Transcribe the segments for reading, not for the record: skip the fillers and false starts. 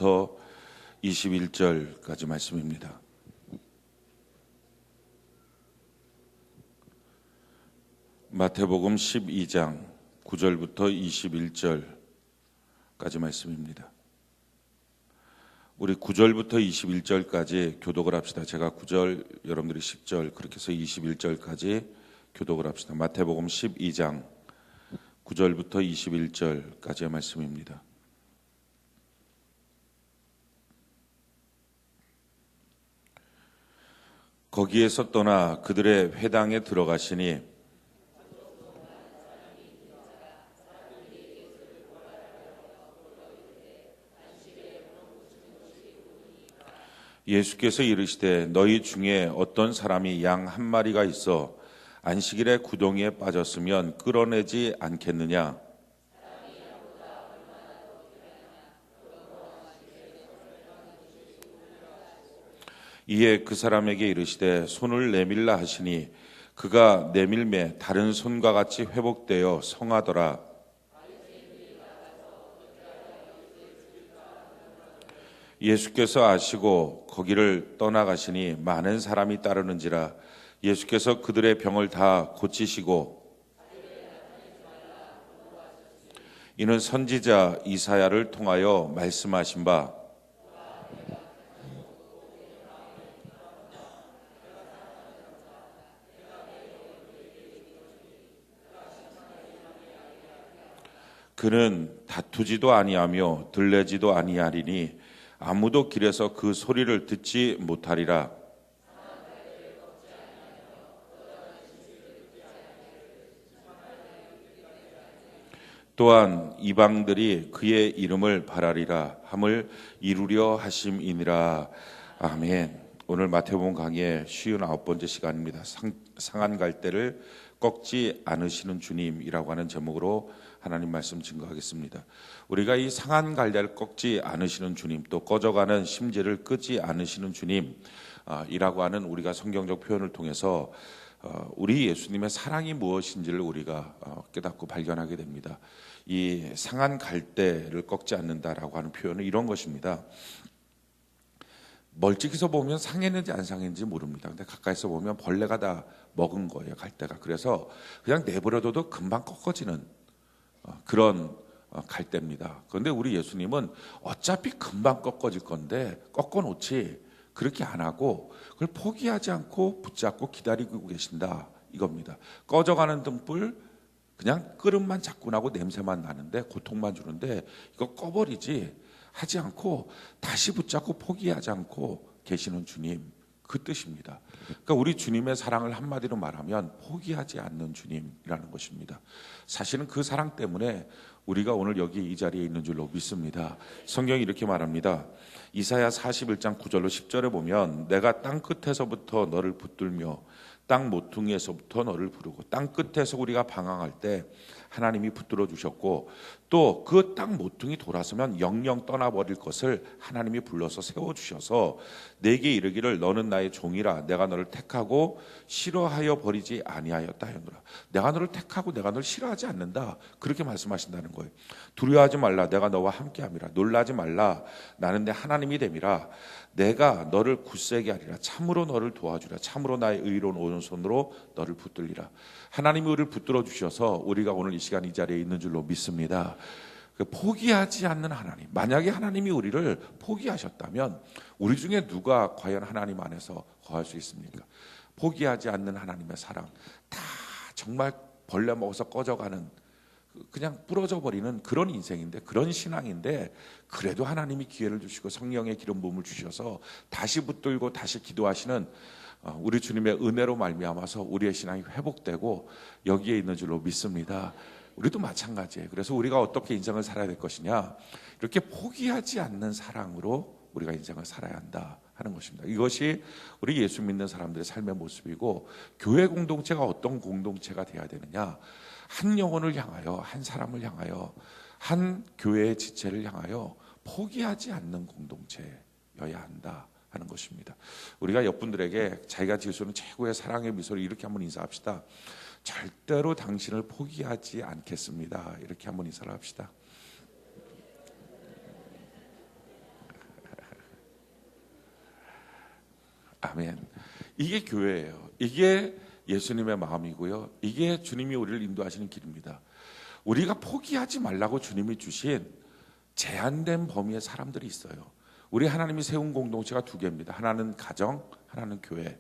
9절부터 21절까지 말씀입니다. 마태복음 12장 9절부터 21절까지 말씀입니다. 우리 9절부터 21절까지 교독을 합시다. 제가 9절, 여러분들이 10절, 그렇게 해서 21절까지 교독을 합시다. 마태복음 12장 9절부터 21절까지의 말씀입니다. 거기에서 떠나 그들의 회당에 들어가시니 예수께서 이르시되 너희 중에 어떤 사람이 양 한 마리가 있어 안식일에 구덩이에 빠졌으면 끌어내지 않겠느냐? 이에 그 사람에게 이르시되 손을 내밀라 하시니 그가 내밀매 다른 손과 같이 회복되어 성하더라. 예수께서 아시고 거기를 떠나가시니 많은 사람이 따르는지라. 예수께서 그들의 병을 다 고치시고 이는 선지자 이사야를 통하여 말씀하신 바 그는 다투지도 아니하며 들레지도 아니하리니 아무도 길에서 그 소리를 듣지 못하리라. 또한 이방들이 그의 이름을 바라리라 함을 이루려 하심이니라. 아멘. 오늘 마태복음 강의의 59번째 시간입니다. 상한 갈대를 꺾지 않으시는 주님이라고 하는 제목으로 하나님 말씀 증거하겠습니다. 우리가 이 상한 갈대를 꺾지 않으시는 주님, 또 꺼져가는 심지를 끄지 않으시는 주님이라고 하는 우리가 성경적 표현을 통해서 우리 예수님의 사랑이 무엇인지를 우리가 깨닫고 발견하게 됩니다. 이 상한 갈대를 꺾지 않는다라고 하는 표현은 이런 것입니다. 멀찍이서 보면 상했는지 안 상했는지 모릅니다. 근데 가까이서 보면 벌레가 다 먹은 거예요, 갈대가. 그래서 그냥 내버려둬도 금방 꺾어지는 그런 갈대입니다. 그런데 우리 예수님은 어차피 금방 꺾어질 건데 꺾어놓지 그렇게 안 하고 그걸 포기하지 않고 붙잡고 기다리고 계신다 이겁니다. 꺼져가는 등불 그냥 끄름만 자꾸 나고 냄새만 나는데 고통만 주는데 이거 꺼버리지 하지 않고 다시 붙잡고 포기하지 않고 계시는 주님, 그 뜻입니다. 그러니까 우리 주님의 사랑을 한마디로 말하면 포기하지 않는 주님이라는 것입니다. 사실은 그 사랑 때문에 우리가 오늘 여기 이 자리에 있는 줄로 믿습니다. 성경이 이렇게 말합니다. 이사야 41장 9절로 10절에 보면 내가 땅 끝에서부터 너를 붙들며 땅 모퉁이에서부터 너를 부르고, 땅 끝에서 우리가 방황할 때 하나님이 붙들어 주셨고, 또 그 땅 모퉁이 돌아서면 영영 떠나버릴 것을 하나님이 불러서 세워주셔서 내게 이르기를 너는 나의 종이라 내가 너를 택하고 싫어하여 버리지 아니하였다 하였노라. 내가 너를 택하고 내가 너를 싫어하지 않는다, 그렇게 말씀하신다는 거예요. 두려워하지 말라, 내가 너와 함께함이라. 놀라지 말라, 나는 내 하나님이 됨이라. 내가 너를 굳세게 하리라. 참으로 너를 도와주라. 참으로 나의 의로운 오른손으로 너를 붙들리라. 하나님이 우리를 붙들어 주셔서 우리가 오늘 이 시간 이 자리에 있는 줄로 믿습니다. 포기하지 않는 하나님, 만약에 하나님이 우리를 포기하셨다면 우리 중에 누가 과연 하나님 안에서 거할 수 있습니까? 포기하지 않는 하나님의 사랑, 다 정말 벌레 먹어서 꺼져가는, 그냥 부러져 버리는 그런 인생인데, 그런 신앙인데, 그래도 하나님이 기회를 주시고 성령의 기름 부음을 주셔서 다시 붙들고 다시 기도하시는 우리 주님의 은혜로 말미암아서 우리의 신앙이 회복되고 여기에 있는 줄로 믿습니다. 우리도 마찬가지예요. 그래서 우리가 어떻게 인생을 살아야 될 것이냐, 이렇게 포기하지 않는 사랑으로 우리가 인생을 살아야 한다 하는 것입니다. 이것이 우리 예수 믿는 사람들의 삶의 모습이고, 교회 공동체가 어떤 공동체가 되어야 되느냐, 한 영혼을 향하여, 한 사람을 향하여, 한 교회의 지체를 향하여 포기하지 않는 공동체여야 한다 하는 것입니다. 우리가 옆분들에게 자기가 지을 수 있는 최고의 사랑의 미소를 이렇게 한번 인사합시다. 절대로 당신을 포기하지 않겠습니다. 이렇게 한번 인사를 합시다. 아멘. 이게 교회예요. 이게 예수님의 마음이고요. 이게 주님이 우리를 인도하시는 길입니다. 우리가 포기하지 말라고 주님이 주신 제한된 범위의 사람들이 있어요. 우리 하나님이 세운 공동체가 두 개입니다. 하나는 가정, 하나는 교회.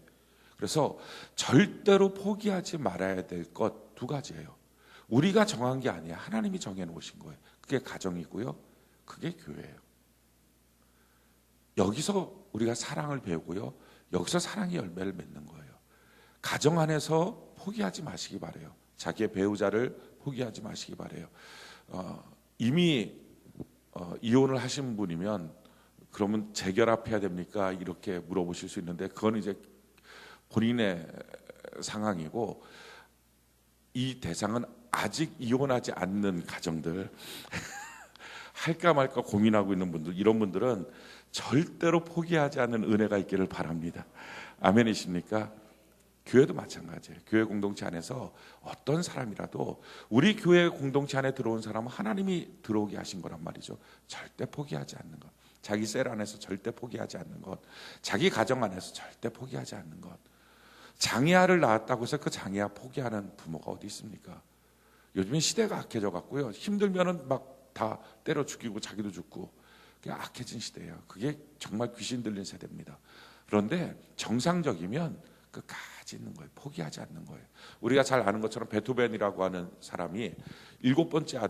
그래서 절대로 포기하지 말아야 될 것 두 가지예요. 우리가 정한 게 아니야. 하나님이 정해놓으신 거예요. 그게 가정이고요. 그게 교회예요. 여기서 우리가 사랑을 배우고요. 여기서 사랑의 열매를 맺는 거예요. 가정 안에서 포기하지 마시기 바래요. 자기의 배우자를 포기하지 마시기 바래요. 이미 이혼을 하신 분이면 그러면 재결합해야 됩니까? 이렇게 물어보실 수 있는데 그건 이제 본인의 상황이고, 이 대상은 아직 이혼하지 않는 가정들, 할까 말까 고민하고 있는 분들, 이런 분들은 절대로 포기하지 않는 은혜가 있기를 바랍니다. 아멘이십니까? 교회도 마찬가지예요. 교회 공동체 안에서 어떤 사람이라도, 우리 교회 공동체 안에 들어온 사람은 하나님이 들어오게 하신 거란 말이죠. 절대 포기하지 않는 것, 자기 셀 안에서 절대 포기하지 않는 것, 자기 가정 안에서 절대 포기하지 않는 것. 장애아를 낳았다고 해서 그 장애아 포기하는 부모가 어디 있습니까? 요즘엔 시대가 악해져 갖고요, 힘들면은 막 다 때려 죽이고 자기도 죽고, 그게 악해진 시대예요. 그게 정말 귀신 들린 세대입니다. 그런데 정상적이면 끝까지 있는 거예요. 포기하지 않는 거예요. 우리가 잘 아는 것처럼 베토벤이라고 하는 사람이 7번째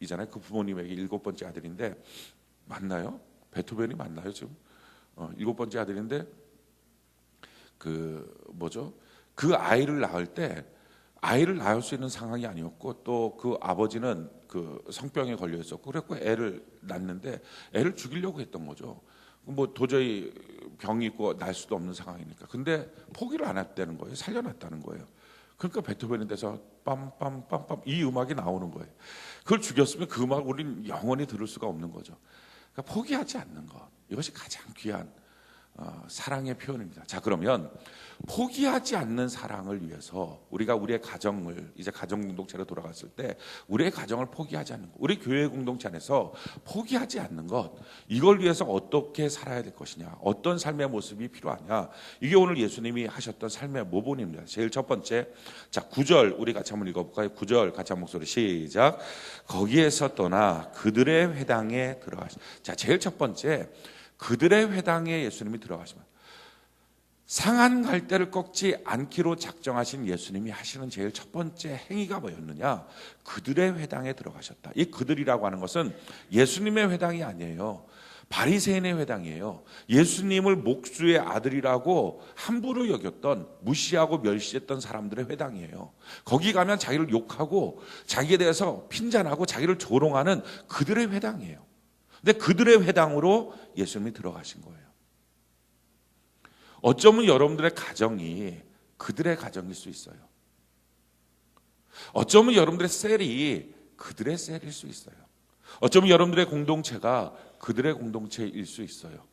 아들이잖아요. 그 부모님에게 7번째 아들인데, 맞나요? 베토벤이 맞나요 지금? 7번째 아들인데 그 아이를 낳을 때 아이를 낳을 수 있는 상황이 아니었고, 또 그 아버지는 그 성병에 걸려 있었고, 그래서 애를 낳는데 애를 죽이려고 했던 거죠. 뭐 도저히 병이 있고 날 수도 없는 상황이니까. 근데 포기를 안 했다는 거예요. 살려놨다는 거예요. 그러니까 베토벤에 대해서 빰빰빰빰 이 음악이 나오는 거예요. 그걸 죽였으면 그 음악을 우리는 영원히 들을 수가 없는 거죠. 그러니까 포기하지 않는 것, 이것이 가장 귀한 사랑의 표현입니다. 자, 그러면 포기하지 않는 사랑을 위해서 우리가 우리의 가정을, 이제 가정 공동체로 돌아갔을 때 우리의 가정을 포기하지 않는 것, 우리 교회 공동체 안에서 포기하지 않는 것, 이걸 위해서 어떻게 살아야 될 것이냐, 어떤 삶의 모습이 필요하냐, 이게 오늘 예수님이 하셨던 삶의 모본입니다. 제일 첫 번째, 자 9절 우리 같이 한번 읽어볼까요? 9절 같이 한 목소리 시작. 거기에서 떠나 그들의 회당에 들어가시. 자, 제일 첫 번째, 그들의 회당에 예수님이 들어가시면, 상한 갈대를 꺾지 않기로 작정하신 예수님이 하시는 제일 첫 번째 행위가 뭐였느냐? 그들의 회당에 들어가셨다. 이 그들이라고 하는 것은 예수님의 회당이 아니에요. 바리새인의 회당이에요. 예수님을 목수의 아들이라고 함부로 여겼던, 무시하고 멸시했던 사람들의 회당이에요. 거기 가면 자기를 욕하고 자기에 대해서 핀잔하고 자기를 조롱하는 그들의 회당이에요. 근데 그들의 회당으로 예수님이 들어가신 거예요. 어쩌면 여러분들의 가정이 그들의 가정일 수 있어요. 어쩌면 여러분들의 셀이 그들의 셀일 수 있어요. 어쩌면 여러분들의 공동체가 그들의 공동체일 수 있어요.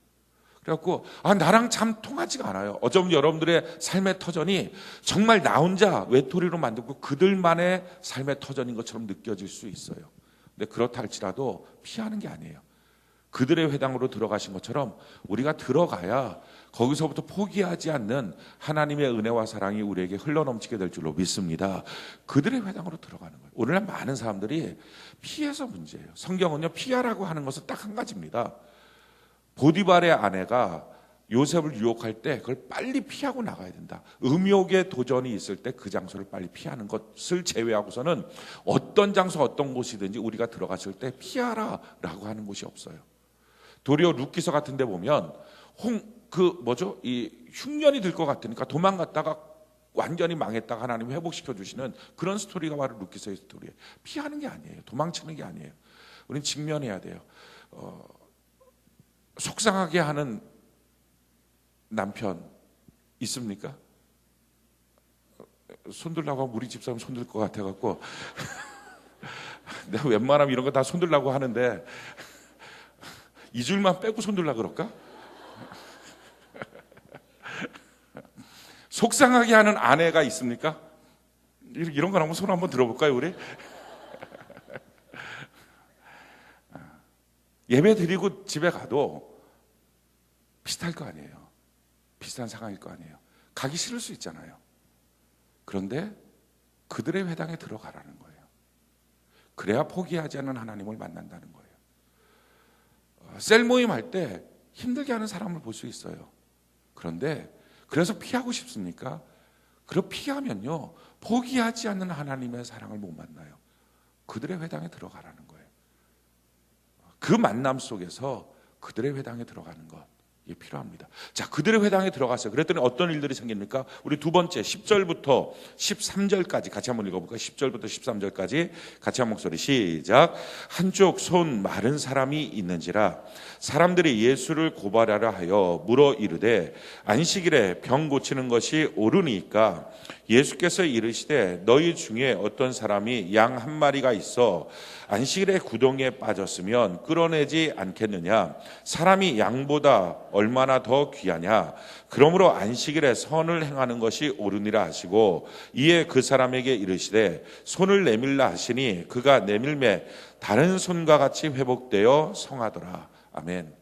그래갖고 나랑 참 통하지가 않아요. 어쩌면 여러분들의 삶의 터전이 정말 나 혼자 외톨이로 만들고 그들만의 삶의 터전인 것처럼 느껴질 수 있어요. 근데 그렇다 할지라도 피하는 게 아니에요. 그들의 회당으로 들어가신 것처럼 우리가 들어가야 거기서부터 포기하지 않는 하나님의 은혜와 사랑이 우리에게 흘러넘치게 될 줄로 믿습니다. 그들의 회당으로 들어가는 거예요. 오늘날 많은 사람들이 피해서 문제예요. 성경은요, 피하라고 하는 것은 딱 한 가지입니다. 보디발의 아내가 요셉을 유혹할 때 그걸 빨리 피하고 나가야 된다. 음욕의 도전이 있을 때 그 장소를 빨리 피하는 것을 제외하고서는 어떤 장소, 어떤 곳이든지 우리가 들어갔을 때 피하라라고 하는 곳이 없어요. 도리어 룻기서 같은 데 보면 이 흉년이 들 것 같으니까 도망갔다가 완전히 망했다가 하나님이 회복시켜 주시는 그런 스토리가 바로 룻기서의 스토리예요. 피하는 게 아니에요. 도망치는 게 아니에요. 우리는 직면해야 돼요. 속상하게 하는 남편 있습니까? 손들라고 하면 우리 집사람 손들 것 같아갖고 내가 웬만하면 이런 거 다 손들라고 하는데 이 줄만 빼고 손들라 그럴까? 속상하게 하는 아내가 있습니까? 이런 거 한번 손 한번 들어볼까요, 우리? 예배 드리고 집에 가도 비슷할 거 아니에요. 비슷한 상황일 거 아니에요. 가기 싫을 수 있잖아요. 그런데 그들의 회당에 들어가라는 거예요. 그래야 포기하지 않는 하나님을 만난다는 거예요. 셀 모임 할 때 힘들게 하는 사람을 볼 수 있어요. 그런데 그래서 피하고 싶습니까? 그럼 피하면요, 포기하지 않는 하나님의 사랑을 못 만나요. 그들의 회당에 들어가라는 거예요. 그 만남 속에서 그들의 회당에 들어가는 것, 이게 필요합니다. 자, 그들의 회당에 들어갔어요. 그랬더니 어떤 일들이 생깁니까? 우리 두 번째 10절부터 13절까지 같이 한번 읽어볼까요? 10절부터 13절까지 같이 한 목소리 시작. 한쪽 손 마른 사람이 있는지라 사람들이 예수를 고발하려 하여 물어 이르되 안식일에 병 고치는 것이 옳으니까 예수께서 이르시되 너희 중에 어떤 사람이 양 한 마리가 있어 안식일에 구덩이에 빠졌으면 끌어내지 않겠느냐? 사람이 양보다 얼마나 더 귀하냐? 그러므로 안식일에 선을 행하는 것이 옳으니라 하시고 이에 그 사람에게 이르시되 손을 내밀라 하시니 그가 내밀매 다른 손과 같이 회복되어 성하더라. 아멘.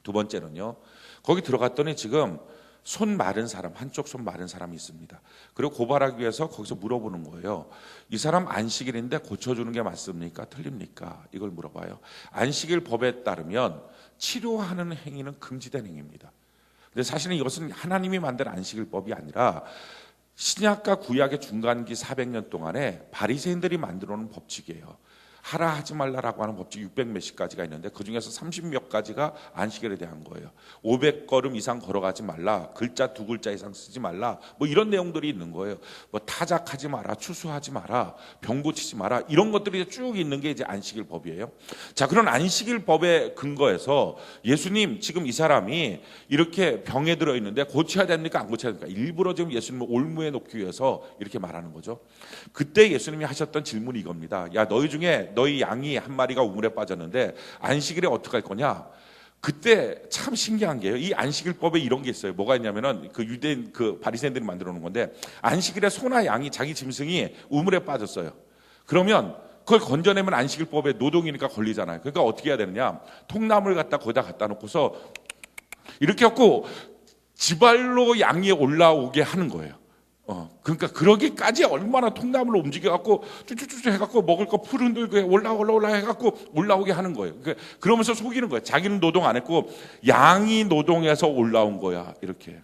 두 번째는요, 거기 들어갔더니 지금 손 마른 사람, 한쪽 손 마른 사람이 있습니다. 그리고 고발하기 위해서 거기서 물어보는 거예요. 이 사람 안식일인데 고쳐주는 게 맞습니까? 틀립니까? 이걸 물어봐요. 안식일 법에 따르면 치료하는 행위는 금지된 행위입니다. 근데 사실은 이것은 하나님이 만든 안식일법이 아니라 신약과 구약의 중간기 400년 동안에 바리새인들이 만들어 놓은 법칙이에요. 하라 하지 말라라고 하는 법칙 600 몇십 가지가 있는데 그중에서 30 몇 가지가 안식일에 대한 거예요. 500걸음 이상 걸어가지 말라, 글자 2글자 이상 쓰지 말라, 뭐 이런 내용들이 있는 거예요. 뭐 타작하지 마라, 추수하지 마라, 병 고치지 마라, 이런 것들이 쭉 있는 게 이제 안식일 법이에요. 자, 그런 안식일 법에 근거해서 예수님 지금 이 사람이 이렇게 병에 들어 있는데 고쳐야 됩니까? 안 고쳐야 됩니까? 일부러 지금 예수님을 올무에 놓기 위해서 이렇게 말하는 거죠. 그때 예수님이 하셨던 질문이 이겁니다. 야, 너희 중에 너희 양이 한 마리가 우물에 빠졌는데 안식일에 어떻게 할 거냐? 그때 참 신기한 게요. 이 안식일법에 이런 게 있어요. 뭐가 있냐면은 그 유대인 그 바리새인들이 만들어 놓은 건데 안식일에 소나 양이 자기 짐승이 우물에 빠졌어요. 그러면 그걸 건져내면 안식일법에 노동이니까 걸리잖아요. 그러니까 어떻게 해야 되느냐? 통나무를 거기다 갖다 놓고서 이렇게 갖고 지발로 양이 올라오게 하는 거예요. 그러니까 그러기까지 얼마나 통나무를 움직여갖고 쭈쭈쭈 해갖고 먹을 거 풀 흔들고 올라 해갖고 올라오게 하는 거예요. 그러면서 속이는 거예요. 자기는 노동 안 했고 양이 노동해서 올라온 거야. 이렇게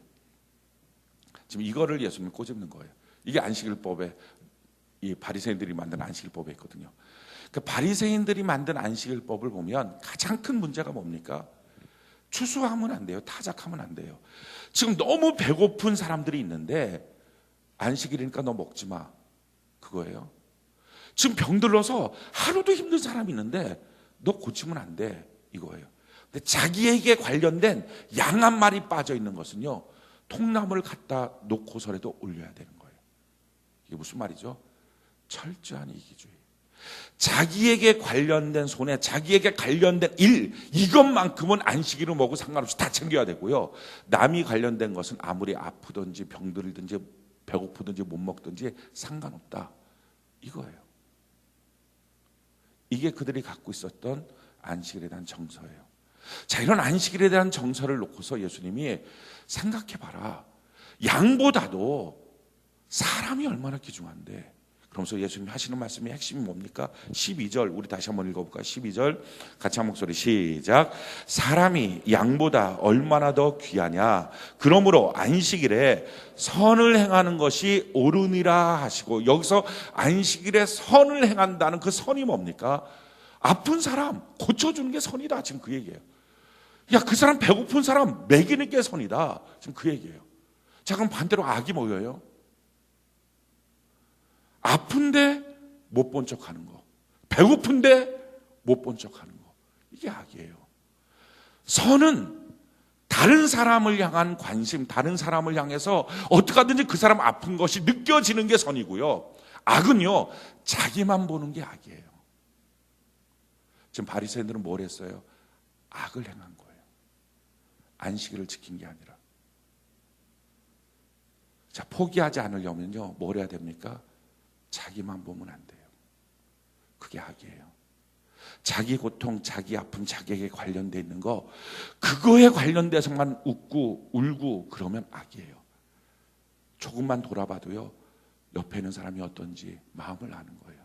지금 이거를 예수님이 꼬집는 거예요. 이게 안식일법에 이 바리새인들이 만든 안식일법에 있거든요. 그 바리새인들이 만든 안식일법을 보면 가장 큰 문제가 뭡니까? 추수하면 안 돼요. 타작하면 안 돼요. 지금 너무 배고픈 사람들이 있는데 안식일이니까 너 먹지 마. 그거예요. 지금 병들어서 하루도 힘든 사람이 있는데 너 고치면 안 돼. 이거예요. 근데 자기에게 관련된 양 한 마리 빠져 있는 것은요, 통나무를 갖다 놓고서라도 올려야 되는 거예요. 이게 무슨 말이죠? 철저한 이기주의. 자기에게 관련된 손에 자기에게 관련된 일, 이것만큼은 안식일을 먹고 상관없이 다 챙겨야 되고요. 남이 관련된 것은 아무리 아프든지 병들든지 배고프든지 못 먹든지 상관없다. 이거예요. 이게 그들이 갖고 있었던 안식일에 대한 정서예요. 자, 이런 안식일에 대한 정서를 놓고서 예수님이 생각해봐라. 양보다도 사람이 얼마나 귀중한데. 그러면서 예수님이 하시는 말씀의 핵심이 뭡니까? 12절 우리 다시 한번 읽어볼까요? 12절 같이 한 목소리 시작. 사람이 양보다 얼마나 더 귀하냐? 그러므로 안식일에 선을 행하는 것이 옳으니라 하시고, 여기서 안식일에 선을 행한다는 그 선이 뭡니까? 아픈 사람 고쳐주는 게 선이다. 지금 그 얘기예요. 야, 그 사람 배고픈 사람 먹이는 게 선이다. 지금 그 얘기예요. 자, 그럼 반대로 악이 뭐예요? 아픈데 못 본 척하는 거, 배고픈데 못 본 척하는 거, 이게 악이에요. 선은 다른 사람을 향한 관심, 다른 사람을 향해서 어떻게 하든지 그 사람 아픈 것이 느껴지는 게 선이고요. 악은요, 자기만 보는 게 악이에요. 지금 바리새인들은 뭘 했어요? 악을 행한 거예요. 안식일을 지킨 게 아니라. 자, 포기하지 않으려면요, 뭘 해야 됩니까? 자기만 보면 안 돼요. 그게 악이에요. 자기 고통, 자기 아픔, 자기에게 관련돼 있는 거, 그거에 관련돼서만 웃고 울고 그러면 악이에요. 조금만 돌아봐도요, 옆에 있는 사람이 어떤지 마음을 아는 거예요.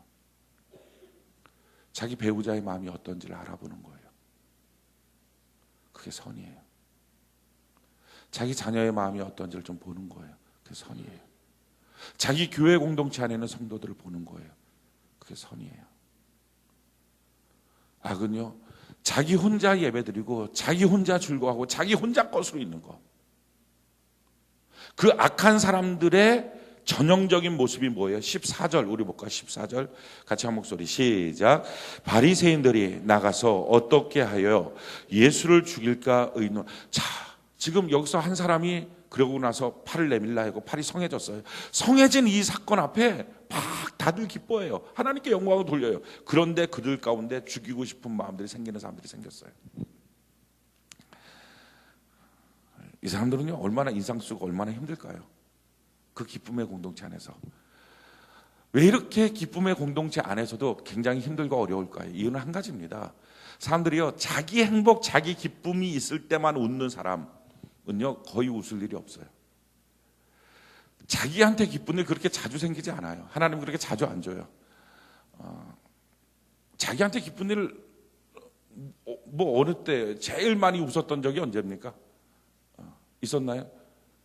자기 배우자의 마음이 어떤지를 알아보는 거예요. 그게 선이에요. 자기 자녀의 마음이 어떤지를 좀 보는 거예요. 그게 선이에요. 자기 교회 공동체 안에 있는 성도들을 보는 거예요. 그게 선이에요. 악은요, 자기 혼자 예배드리고 자기 혼자 즐거워하고 자기 혼자 것으로 있는 거. 그 악한 사람들의 전형적인 모습이 뭐예요? 14절 우리 볼까요? 14절 같이 한 목소리 시작. 바리새인들이 나가서 어떻게 하여 예수를 죽일까 의논. 자, 지금 여기서 한 사람이 그러고 나서 팔을 내밀라 하고 팔이 성해졌어요. 성해진 이 사건 앞에 막 다들 기뻐해요. 하나님께 영광을 돌려요. 그런데 그들 가운데 죽이고 싶은 마음들이 생기는 사람들이 생겼어요. 이 사람들은요, 얼마나 인상 쓰고 얼마나 힘들까요? 그 기쁨의 공동체 안에서. 왜 이렇게 기쁨의 공동체 안에서도 굉장히 힘들고 어려울까요? 이유는 한 가지입니다. 사람들이요, 자기 행복, 자기 기쁨이 있을 때만 웃는 사람은요, 거의 웃을 일이 없어요. 자기한테 기쁜 일 그렇게 자주 생기지 않아요. 하나님 그렇게 자주 안 줘요. 자기한테 기쁜 일, 뭐 어느 때 제일 많이 웃었던 적이 언제입니까? 있었나요?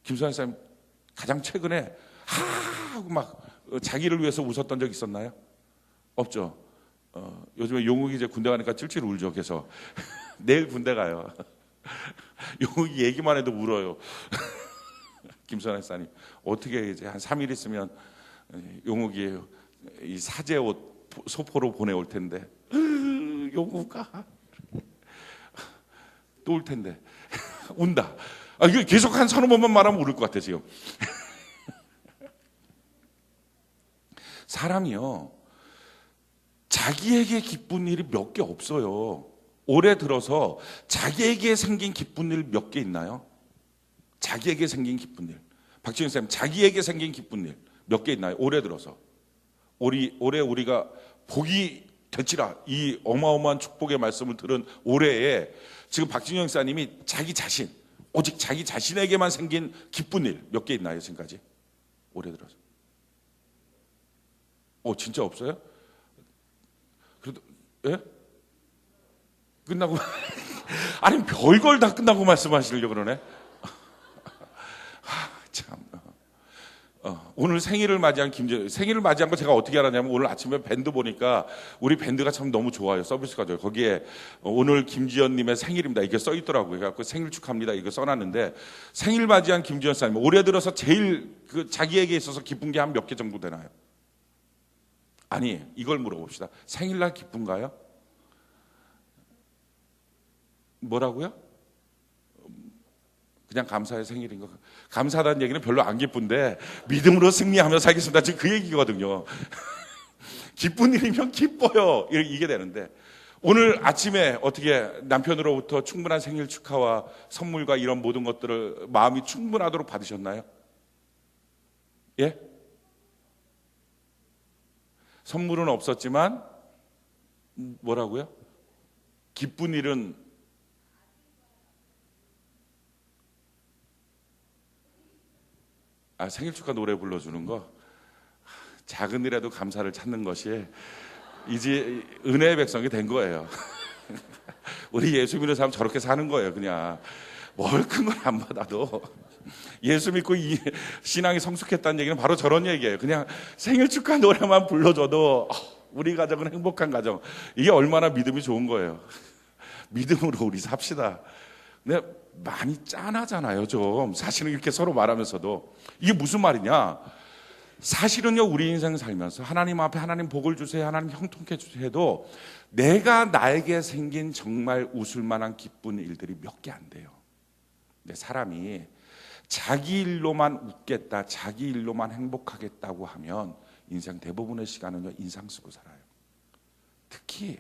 김수환 사님 가장 최근에 하고 막 자기를 위해서 웃었던 적 있었나요? 없죠. 요즘에 용욱이 이제 군대 가니까 찔찔 울죠. 그래서 내일 군대 가요. 용욱이 얘기만 해도 울어요. 김수환 사님 어떻게 이제 한 3일 있으면 용욱이 이 사제 옷 소포로 보내올 텐데 용욱아 또 올 텐데 운다. 이거 계속 한 서너 번만 말하면 울을 것 같아 지금. 사람이요, 자기에게 기쁜 일이 몇 개 없어요. 올해 들어서 자기에게 생긴 기쁜 일 몇 개 있나요? 자기에게 생긴 기쁜 일. 박지윤 쌤, 자기에게 생긴 기쁜 일 몇 개 있나요? 올해 들어서. 올해 우리가 복이 되치라 이 어마어마한 축복의 말씀을 들은 올해에 지금 박진영 사님이 자기 자신, 오직 자기 자신에게만 생긴 기쁜 일 몇 개 있나요? 지금까지 올해 들어서. 진짜 없어요? 그래도 예? 끝나고 아니 별걸 다 끝나고 말씀하시려고 그러네. 참. 오늘 생일을 맞이한 생일을 맞이한 거 제가 어떻게 알았냐면 오늘 아침에 밴드 보니까 우리 밴드가 참 너무 좋아요. 서비스가 좋아요. 거기에 오늘 김지연님의 생일입니다. 이게 써 있더라고요. 그래갖고 생일 축하합니다. 이거 써놨는데 생일 맞이한 김지연 사님 올해 들어서 제일 자기에게 있어서 기쁜 게 한 몇 개 정도 되나요? 아니, 이걸 물어봅시다. 생일날 기쁜가요? 뭐라고요? 그냥 감사의 생일인 거. 감사하다는 얘기는 별로 안 기쁜데 믿음으로 승리하며 살겠습니다. 지금 그 얘기거든요. 기쁜 일이면 기뻐요. 이게 되는데 오늘 아침에 어떻게 남편으로부터 충분한 생일 축하와 선물과 이런 모든 것들을 마음이 충분하도록 받으셨나요? 예? 선물은 없었지만 뭐라고요? 기쁜 일은 생일 축하 노래 불러주는 거. 작은 일에도 감사를 찾는 것이 이제 은혜의 백성이 된 거예요. 우리 예수 믿는 사람 저렇게 사는 거예요. 그냥 뭘 큰 걸 안 받아도 예수 믿고 이 신앙이 성숙했다는 얘기는 바로 저런 얘기예요. 그냥 생일 축하 노래만 불러줘도 우리 가정은 행복한 가정. 이게 얼마나 믿음이 좋은 거예요. 믿음으로 우리 삽시다. 근데 많이 짠하잖아요. 좀 사실은 이렇게 서로 말하면서도 이게 무슨 말이냐? 사실은요, 우리 인생 살면서 하나님 앞에 하나님 복을 주세요, 하나님 형통케 주세요 해도 내가 나에게 생긴 정말 웃을 만한 기쁜 일들이 몇 개 안 돼요. 근데 사람이 자기 일로만 웃겠다, 자기 일로만 행복하겠다고 하면 인생 대부분의 시간은요, 인상 쓰고 살아요. 특히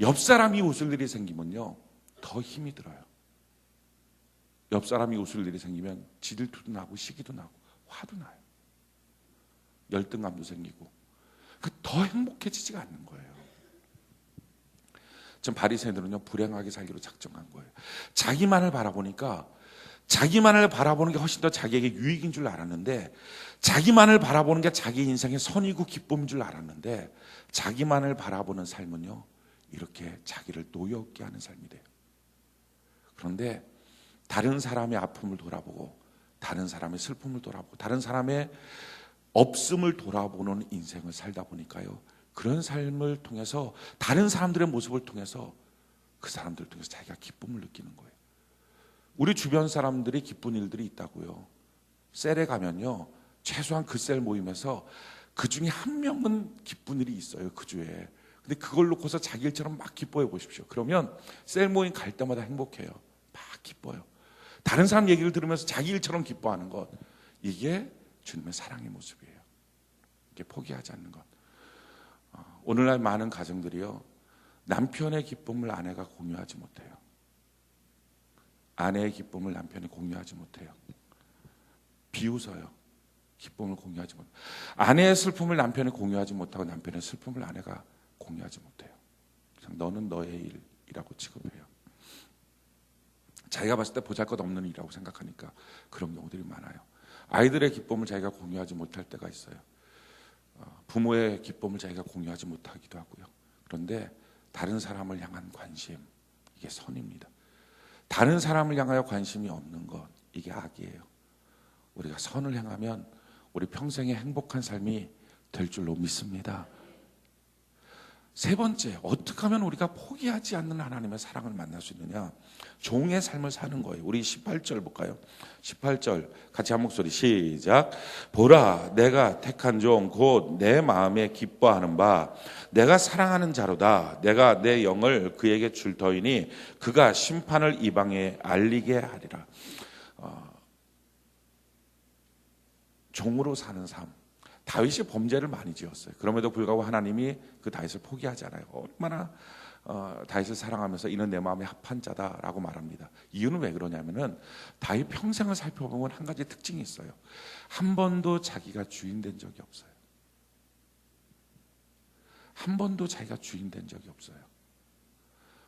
옆 사람이 웃을 일이 생기면요, 더 힘이 들어요. 옆 사람이 웃을 일이 생기면 질투도 나고 시기도 나고 화도 나요. 열등감도 생기고 더 행복해지지가 않는 거예요. 전 바리새인들은요 불행하게 살기로 작정한 거예요. 자기만을 바라보니까 자기만을 바라보는 게 훨씬 더 자기에게 유익인 줄 알았는데, 자기만을 바라보는 게 자기 인생의 선이고 기쁨인 줄 알았는데, 자기만을 바라보는 삶은요 이렇게 자기를 노여웃게 하는 삶이 돼요. 그런데 다른 사람의 아픔을 돌아보고, 다른 사람의 슬픔을 돌아보고, 다른 사람의 없음을 돌아보는 인생을 살다 보니까요, 그런 삶을 통해서, 다른 사람들의 모습을 통해서, 그 사람들을 통해서 자기가 기쁨을 느끼는 거예요. 우리 주변 사람들이 기쁜 일들이 있다고요. 셀에 가면요 최소한 그 셀 모임에서 그 중에 한 명은 기쁜 일이 있어요, 그 주에. 근데 그걸 놓고서 자기 일처럼 막 기뻐해 보십시오. 그러면 셀 모임 갈 때마다 행복해요. 막 기뻐요. 다른 사람 얘기를 들으면서 자기 일처럼 기뻐하는 것, 이게 주님의 사랑의 모습이에요. 이게 포기하지 않는 것. 오늘날 많은 가정들이요 남편의 기쁨을 아내가 공유하지 못해요. 아내의 기쁨을 남편이 공유하지 못해요. 비웃어요. 기쁨을 공유하지 못해요. 아내의 슬픔을 남편이 공유하지 못하고, 남편의 슬픔을 아내가 공유하지 못해요. 그냥 너는 너의 일이라고 취급해요. 자기가 봤을 때 보잘것없는 일이라고 생각하니까 그런 경우들이 많아요. 아이들의 기쁨을 자기가 공유하지 못할 때가 있어요. 부모의 기쁨을 자기가 공유하지 못하기도 하고요. 그런데 다른 사람을 향한 관심, 이게 선입니다. 다른 사람을 향하여 관심이 없는 것, 이게 악이에요. 우리가 선을 행하면 우리 평생에 행복한 삶이 될 줄로 믿습니다. 세 번째, 어떻게 하면 우리가 포기하지 않는 하나님의 사랑을 만날 수 있느냐? 종의 삶을 사는 거예요. 우리 18절 볼까요? 18절 같이 한 목소리 시작. 보라, 내가 택한 종 곧 내 마음에 기뻐하는 바 내가 사랑하는 자로다. 내가 내 영을 그에게 줄 터이니 그가 심판을 이방에 알리게 하리라. 종으로 사는 삶. 다윗이 범죄를 많이 지었어요. 그럼에도 불구하고 하나님이 그 다윗을 포기하지 않아요. 얼마나 다윗을 사랑하면서 이는 내 마음에 합한 자다라고 말합니다. 이유는 왜 그러냐면은 다윗 평생을 살펴보면 한 가지 특징이 있어요. 한 번도 자기가 주인 된 적이 없어요. 한 번도 자기가 주인 된 적이 없어요.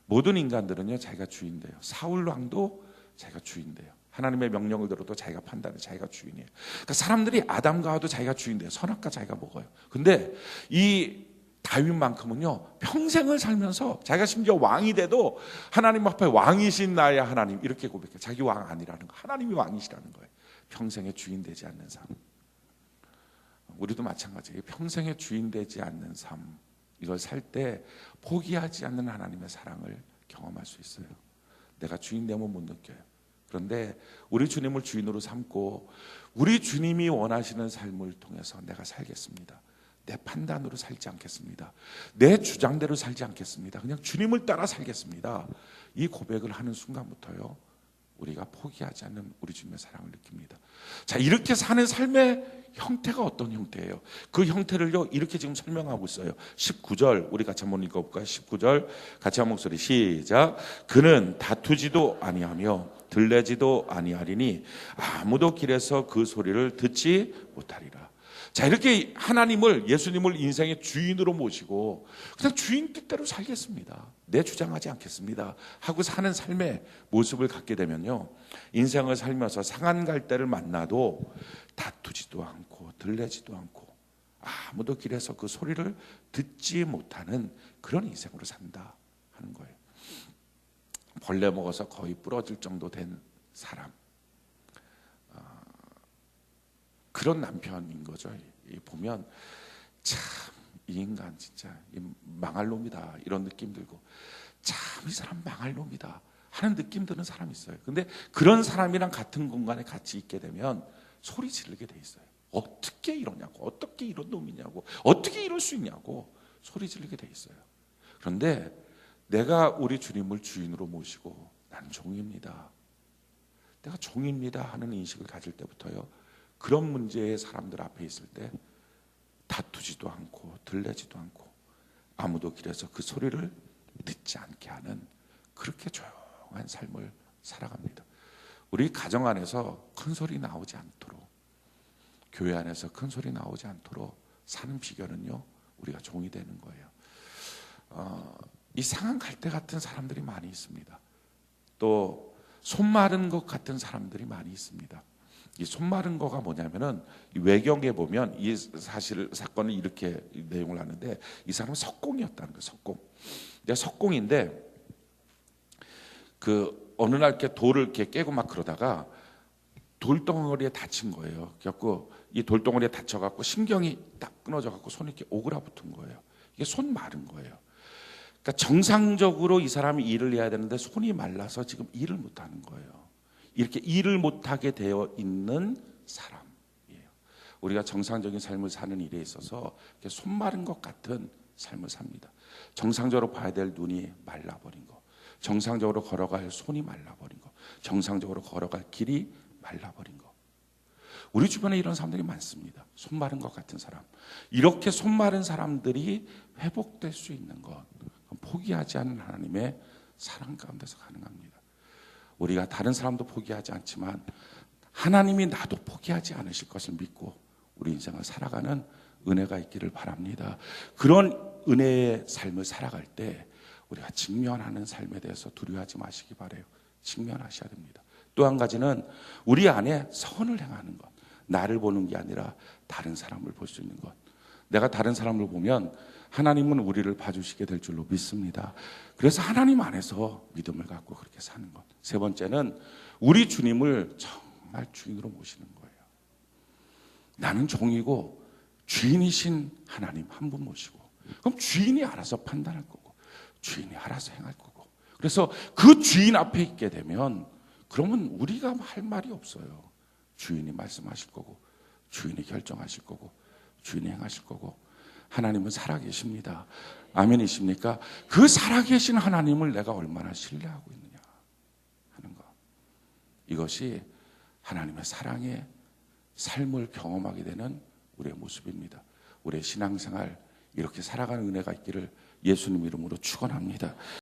모든 인간들은요 자기가 주인 돼요. 사울 왕도 자기가 주인 돼요. 하나님의 명령을 들어도 자기가 판단해, 자기가 주인이에요. 그러니까 사람들이 아담과 하와도 자기가 주인 돼요. 선악과 자기가 먹어요. 근데 이 다윗만큼은요 평생을 살면서 자기가 심지어 왕이 돼도 하나님 앞에 왕이신 나의 하나님 이렇게 고백해요. 자기 왕 아니라는 거, 하나님이 왕이시라는 거예요. 평생의 주인 되지 않는 삶. 우리도 마찬가지예요. 평생의 주인 되지 않는 삶, 이걸 살 때 포기하지 않는 하나님의 사랑을 경험할 수 있어요. 내가 주인 되면 못 느껴요. 그런데 우리 주님을 주인으로 삼고 우리 주님이 원하시는 삶을 통해서 내가 살겠습니다. 내 판단으로 살지 않겠습니다. 내 주장대로 살지 않겠습니다. 그냥 주님을 따라 살겠습니다. 이 고백을 하는 순간부터요 우리가 포기하지 않는 우리 주님의 사랑을 느낍니다. 자, 이렇게 사는 삶의 형태가 어떤 형태예요? 그 형태를요 이렇게 지금 설명하고 있어요. 19절 우리 같이 한번 읽어볼까요? 19절 같이 한 목소리 시작. 그는 다투지도 아니하며 들레지도 아니하리니 아무도 길에서 그 소리를 듣지 못하리라. 자, 이렇게 하나님을, 예수님을 인생의 주인으로 모시고 그냥 주인 뜻대로 살겠습니다. 내 주장하지 않겠습니다 하고 사는 삶의 모습을 갖게 되면요 인생을 살면서 상한 갈대를 만나도 다투지도 않고 들레지도 않고 아무도 길에서 그 소리를 듣지 못하는 그런 인생으로 산다 하는 거예요. 벌레 먹어서 거의 부러질 정도 된 사람, 그런 남편인 거죠. 보면 참 이 인간 진짜 망할 놈이다 이런 느낌 들고, 참 이 사람 망할 놈이다 하는 느낌 드는 사람이 있어요. 근데 그런 사람이랑 같은 공간에 같이 있게 되면 소리 지르게 돼 있어요. 어떻게 이러냐고, 어떻게 이런 놈이냐고, 어떻게 이럴 수 있냐고 소리 지르게 돼 있어요. 그런데 내가 우리 주님을 주인으로 모시고 난 종입니다, 내가 종입니다 하는 인식을 가질 때부터요 그런 문제의 사람들 앞에 있을 때 다투지도 않고 들레지도 않고 아무도 길에서 그 소리를 듣지 않게 하는 그렇게 조용한 삶을 살아갑니다. 우리 가정 안에서 큰 소리 나오지 않도록, 교회 안에서 큰 소리 나오지 않도록 사는 비결은요 우리가 종이 되는 거예요. 이상한 갈대 같은 사람들이 많이 있습니다. 또 손 마른 것 같은 사람들이 많이 있습니다. 이 손 마른 거가 뭐냐면은 이 외경에 보면 이 사건을 이렇게 내용을 하는데, 이 사람은 석공이었다는 거예요. 석공. 석공인데 그 어느 날 이렇게 돌을 이렇게 깨고 막 그러다가 돌덩어리에 다친 거예요. 그래갖고 이 돌덩어리에 다쳐갖고 신경이 딱 끊어져갖고 손이 이렇게 오그라붙은 거예요. 이게 손 마른 거예요. 그러니까 정상적으로 이 사람이 일을 해야 되는데 손이 말라서 지금 일을 못하는 거예요. 이렇게 일을 못하게 되어 있는 사람이에요. 우리가 정상적인 삶을 사는 일에 있어서 손 마른 것 같은 삶을 삽니다. 정상적으로 봐야 될 눈이 말라버린 거, 정상적으로 걸어갈 손이 말라버린 거, 정상적으로 걸어갈 길이 말라버린 거. 우리 주변에 이런 사람들이 많습니다. 손 마른 것 같은 사람. 이렇게 손 마른 사람들이 회복될 수 있는 것, 포기하지 않는 하나님의 사랑 가운데서 가능합니다. 우리가 다른 사람도 포기하지 않지만 하나님이 나도 포기하지 않으실 것을 믿고 우리 인생을 살아가는 은혜가 있기를 바랍니다. 그런 은혜의 삶을 살아갈 때 우리가 직면하는 삶에 대해서 두려워하지 마시기 바라요. 직면하셔야 됩니다. 또 한 가지는 우리 안에 선을 행하는 것. 나를 보는 게 아니라 다른 사람을 볼 수 있는 것. 내가 다른 사람을 보면 하나님은 우리를 봐주시게 될 줄로 믿습니다. 그래서 하나님 안에서 믿음을 갖고 그렇게 사는 것. 세 번째는 우리 주님을 정말 주인으로 모시는 거예요. 나는 종이고 주인이신 하나님 한 분 모시고, 그럼 주인이 알아서 판단할 거고 주인이 알아서 행할 거고, 그래서 그 주인 앞에 있게 되면 그러면 우리가 할 말이 없어요. 주인이 말씀하실 거고 주인이 결정하실 거고 주인이 행하실 거고, 하나님은 살아계십니다. 아멘이십니까? 그 살아계신 하나님을 내가 얼마나 신뢰하고 있느냐 하는 것. 이것이 하나님의 사랑의 삶을 경험하게 되는 우리의 모습입니다. 우리의 신앙생활 이렇게 살아가는 은혜가 있기를 예수님 이름으로 축원합니다.